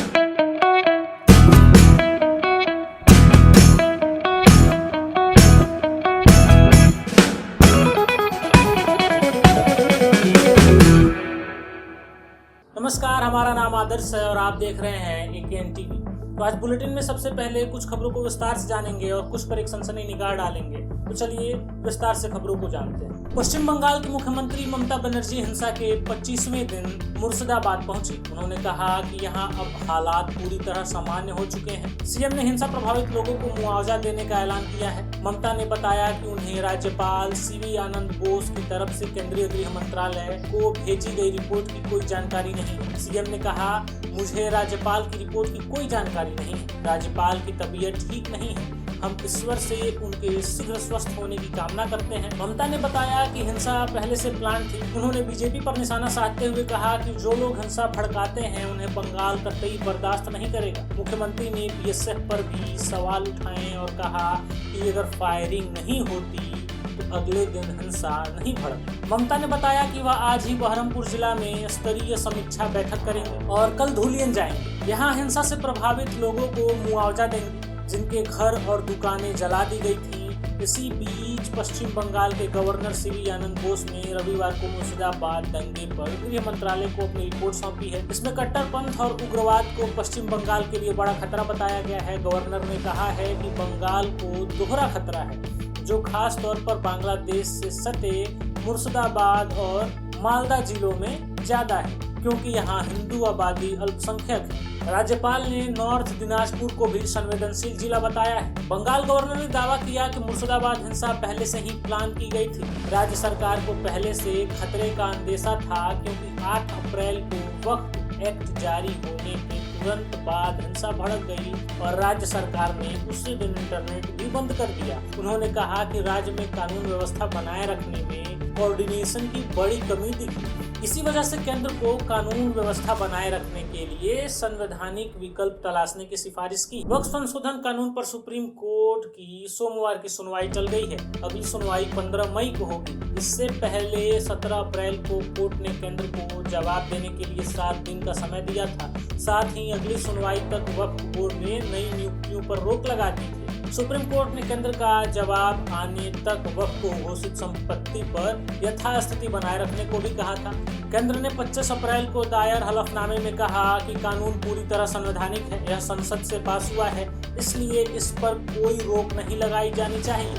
नमस्कार, हमारा नाम आदर्श है और आप देख रहे हैं एकेएन टीवी। तो आज बुलेटिन में सबसे पहले कुछ खबरों को विस्तार से जानेंगे और कुछ पर एक सनसनी निगाह डालेंगे। तो चलिए विस्तार से खबरों को जानते हैं। पश्चिम बंगाल की मुख्यमंत्री ममता बनर्जी हिंसा के 25वें दिन मुर्शिदाबाद पहुंची। उन्होंने कहा कि यहां अब हालात पूरी तरह सामान्य हो चुके हैं। सीएम ने हिंसा प्रभावित लोगों को मुआवजा देने का ऐलान किया है। ममता ने बताया कि उन्हें राज्यपाल सीवी आनंद बोस की तरफ से केंद्रीय गृह मंत्रालय को भेजी गई रिपोर्ट की कोई जानकारी नहीं है। सीएम ने कहा, मुझे राज्यपाल की रिपोर्ट की कोई जानकारी नहीं है। राज्यपाल की तबीयत ठीक नहीं है। हम ईश्वर से उनके शीघ्र स्वस्थ होने की कामना करते हैं। ममता ने बताया कि हिंसा पहले से प्लान थी। उन्होंने बीजेपी पर निशाना साधते हुए कहा कि जो लोग हिंसा भड़काते हैं उन्हें बंगाल कतई बर्दाश्त नहीं करेगा। मुख्यमंत्री ने बीएसएफ पर भी सवाल उठाए और कहा कि अगर फायरिंग नहीं होती तो अगले दिन हिंसा नहीं भड़क। ममता ने बताया कि वह आज ही बहरमपुर जिला में स्तरीय समीक्षा बैठक करेंगे और कल धुलियन जाएंगे। यहाँ हिंसा से प्रभावित लोगों को मुआवजा देंगे जिनके घर और दुकानें जला दी गई थी। इसी बीच पश्चिम बंगाल के गवर्नर सीवी आनंद बोस ने रविवार को मुर्शिदाबाद दंगे पर गृह मंत्रालय को अपनी रिपोर्ट सौंपी है। इसमें कट्टरपंथ और उग्रवाद को पश्चिम बंगाल के लिए बड़ा खतरा बताया गया है। गवर्नर ने कहा है कि बंगाल को दोहरा खतरा है, जो खास तौर पर बांग्लादेश से सटे मुर्शिदाबाद और मालदा जिलों में ज्यादा है, क्योंकि यहाँ हिंदू आबादी अल्पसंख्यक है। राज्यपाल ने नॉर्थ दिनाजपुर को भी संवेदनशील जिला बताया है। बंगाल गवर्नर ने दावा किया कि मुर्शिदाबाद हिंसा पहले से ही प्लान की गई थी। राज्य सरकार को पहले से खतरे का अंदेशा था, क्योंकि 8 अप्रैल को वक्फ एक्ट जारी होने के तुरंत बाद हिंसा भड़क गई और राज्य सरकार ने उसी दिन इंटरनेट भी बंद कर दिया। उन्होंने कहा कि राज्य में कानून व्यवस्था बनाए रखने में कोऑर्डिनेशन की बड़ी कमी दिखी। इसी वजह से केंद्र को कानून व्यवस्था बनाए रखने के लिए संवैधानिक विकल्प तलाशने की सिफारिश की। वक्फ संशोधन कानून पर सुप्रीम कोर्ट की सोमवार की सुनवाई चल गई है। अगली सुनवाई 15 मई को होगी। इससे पहले 17 अप्रैल को कोर्ट ने केंद्र को जवाब देने के लिए 7 दिन का समय दिया था। साथ ही अगली सुनवाई तक वक्फ बोर्ड ने नई नियुक्तियों पर रोक लगा दी थी। सुप्रीम कोर्ट ने केंद्र का जवाब आने तक वक्फ को घोषित संपत्ति पर यथास्थिति बनाए रखने को भी कहा था। केंद्र ने 25 अप्रैल को दायर हलफनामे में कहा कि कानून पूरी तरह संवैधानिक है, यह संसद से पास हुआ है, इसलिए इस पर कोई रोक नहीं लगाई जानी चाहिए।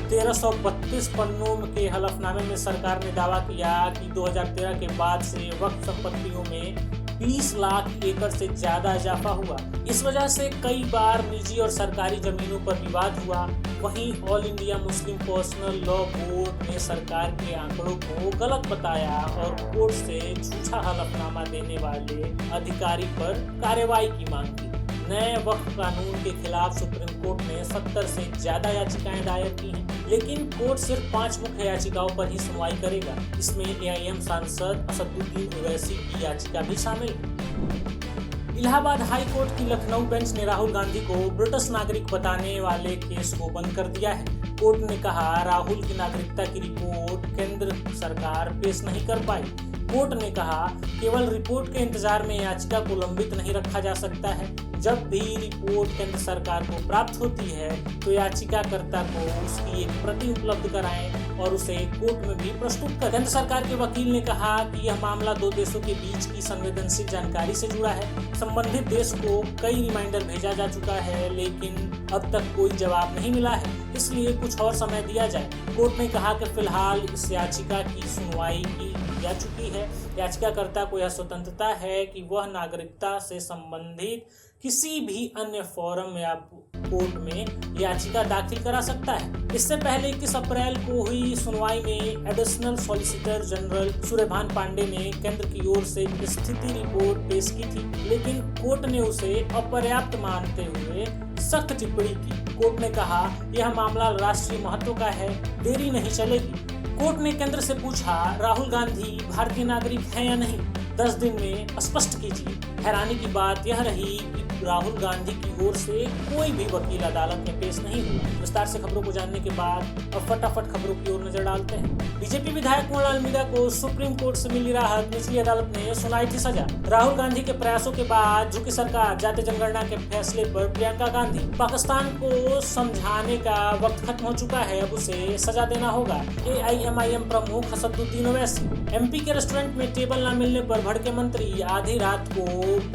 1332 पन्नों के हलफनामे में सरकार ने दावा किया कि 2013 के बाद से वक्फ संपत्तियों में 20 लाख एकड़ से ज्यादा इजाफा हुआ। इस वजह से कई बार निजी और सरकारी जमीनों पर विवाद हुआ। वहीं all India Muslim personal law board ने सरकार के आंकड़ों को गलत बताया और कोर्ट से झूठा हलफनामा देने वाले अधिकारी पर कार्रवाई की मांग की। नए वक्फ कानून के खिलाफ सुप्रीम कोर्ट ने 70 से ज्यादा याचिकाएं दायर की हैं, लेकिन कोर्ट सिर्फ 5 मुख्य याचिकाओं पर ही सुनवाई करेगा। इसमें एआईएम सांसद असदुद्दीन ओवैसी की याचिका भी शामिल है। इलाहाबाद हाई कोर्ट की लखनऊ बेंच ने राहुल गांधी को ब्रिटिश नागरिक बताने वाले केस को बंद कर दिया है। कोर्ट ने कहा, राहुल की नागरिकता की रिपोर्ट केंद्र सरकार पेश नहीं कर पाई। कोर्ट ने कहा, केवल रिपोर्ट के इंतजार में याचिका को लंबित नहीं रखा जा सकता है। जब भी रिपोर्ट केंद्र सरकार को प्राप्त होती है तो याचिकाकर्ता को उसकी एक प्रति उपलब्ध कराएं और उसे कोर्ट में भी प्रस्तुत करें। केंद्र सरकार के वकील ने कहा कि यह मामला 2 देशों के बीच की संवेदनशील जानकारी से जुड़ा है। संबंधित देश को कई रिमाइंडर भेजा जा चुका है, लेकिन अब तक कोई जवाब नहीं मिला है, इसलिए कुछ और समय दिया जाए। कोर्ट ने कहा कि फिलहाल इस याचिका की सुनवाई की जा चुकी है। याचिकाकर्ता को यह स्वतंत्रता है कि वह नागरिकता से संबंधित किसी भी अन्य फोरम या कोर्ट में याचिका दाखिल करा सकता है। इससे पहले 21 अप्रैल को हुई सुनवाई में additional solicitor general Suryabhan Pandey ने केंद्र की ओर से स्थिति रिपोर्ट पेश की थी, लेकिन कोर्ट ने उसे अपर्याप्त मानते हुए सख्त टिप्पणी की। कोर्ट ने कहा, यह मामला राष्ट्रीय महत्व का है, देरी नहीं चलेगी। कोर्ट ने केंद्र से पूछा, राहुल गांधी भारतीय नागरिक हैं या नहीं, 10 दिन में स्पष्ट कीजिए। हैरानी की बात यह रही कि राहुल गांधी की ओर से कोई भी वकील अदालत में पेश नहीं हुआ। विस्तार से खबरों को जानने के बाद अब फटाफट खबरों की ओर नजर डालते हैं। बीजेपी विधायक कुंवरलाल मीणा को सुप्रीम कोर्ट से मिली राहत, निचली अदालत ने सुनाई थी सजा। राहुल गांधी के प्रयासों के बाद झुकी सरकार, जाति जनगणना के फैसले पर प्रियंका गांधी। पाकिस्तान को समझाने का वक्त खत्म हो चुका है, अब उसे सजा देना होगा। AIMIM प्रमुख असदुद्दीन ओवैसी। MP के रेस्टोरेंट में टेबल न मिलने पर भड़के मंत्री, आधी रात को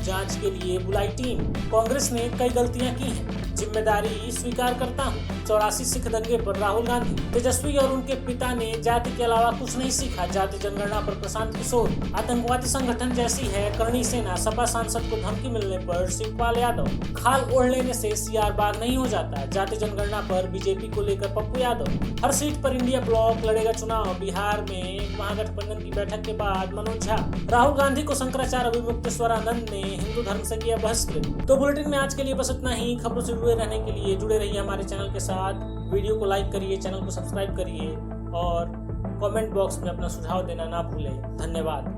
जांच के लिए बुलाई टीम। कांग्रेस ने कई गलतियां की हैं, जिम्मेदारी स्वीकार करता हूं। 84 सिख दंगे पर राहुल गांधी। तेजस्वी और उनके पिता ने जाति के अलावा कुछ नहीं सीखा, जाति जनगणना पर प्रशांत किशोर। आतंकवादी संगठन जैसी है करणी सेना, सपा सांसद को धमकी मिलने पर शिवपाल यादव। खाल ओढ़ लेने से CR बाग नहीं हो जाता, जाति जनगणना पर बीजेपी को लेकर पप्पू यादव। हर सीट पर इंडिया ब्लॉक लड़ेगा चुनाव, बिहार में महागठबंधन की बैठक के बाद मनोज झा। राहुल गांधी को शंकराचार्य अभिमुक्तेश्वरानंद ने हिंदू धर्म से किया बहिष्कृत। तो बुलेटिन में आज के लिए बस इतना ही। खबरों से जुड़े रहने के लिए जुड़े रहिए हमारे चैनल के साथ। वीडियो को लाइक करिए, चैनल को सब्सक्राइब करिए और कमेंट बॉक्स में अपना सुझाव देना ना भूलें। धन्यवाद।